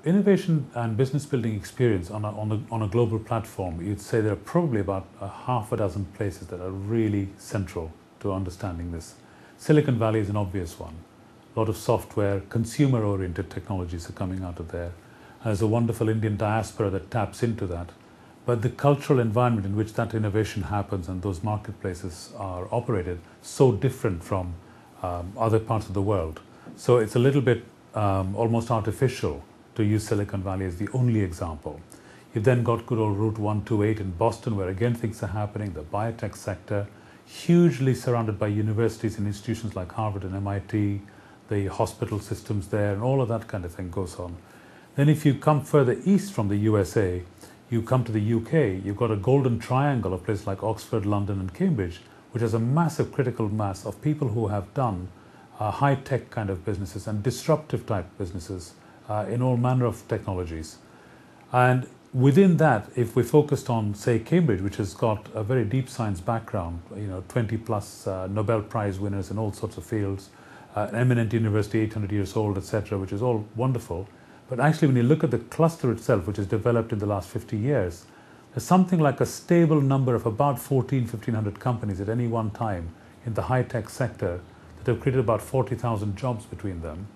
innovation and business building experience on a global platform, you'd say there are probably about a half a dozen places that are really central to understanding this. Silicon Valley is an obvious one. A lot of software, consumer-oriented technologies are coming out of there. There's a wonderful Indian diaspora that taps into that. But the cultural environment in which that innovation happens and those marketplaces are operated, so different from other parts of the world. So it's a little bit almost artificial to use Silicon Valley as the only example. You've then got good old Route 128 in Boston, where again things are happening, the biotech sector, hugely surrounded by universities and institutions like Harvard and MIT, the hospital systems there, and all of that kind of thing goes on. Then if you come further east from the USA, you come to the UK, you've got a golden triangle of places like Oxford, London and Cambridge, which has a massive critical mass of people who have done high-tech kind of businesses and disruptive type businesses in all manner of technologies. And within that, if we focused on, say, Cambridge, which has got a very deep science background, 20 plus Nobel Prize winners in all sorts of fields, an eminent university, 800 years old, etc., which is all wonderful. But actually, when you look at the cluster itself, which is developed in the last 50 years, there's something like a stable number of about 1,500 companies at any one time in the high-tech sector that have created about 40,000 jobs between them.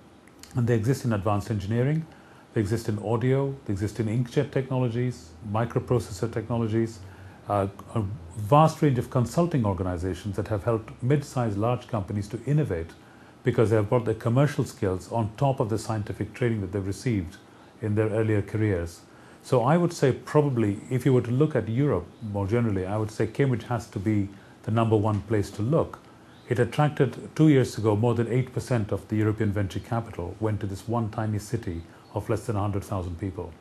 And they exist in advanced engineering, they exist in audio, they exist in inkjet technologies, microprocessor technologies, a vast range of consulting organizations that have helped mid-sized large companies to innovate because they have brought their commercial skills on top of the scientific training that they've received in their earlier careers. So I would say probably, if you were to look at Europe more generally, I would say Cambridge has to be the number one place to look. It attracted 2 years ago more than 8% of the European venture capital went to this one tiny city of less than 100,000 people.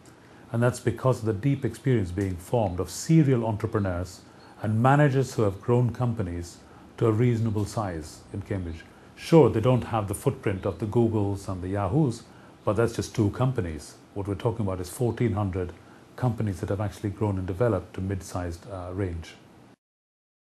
And that's because of the deep experience being formed of serial entrepreneurs and managers who have grown companies to a reasonable size in Cambridge. Sure, they don't have the footprint of the Googles and the Yahoos, but that's just 2 companies. What we're talking about is 1,400 companies that have actually grown and developed to mid-sized range.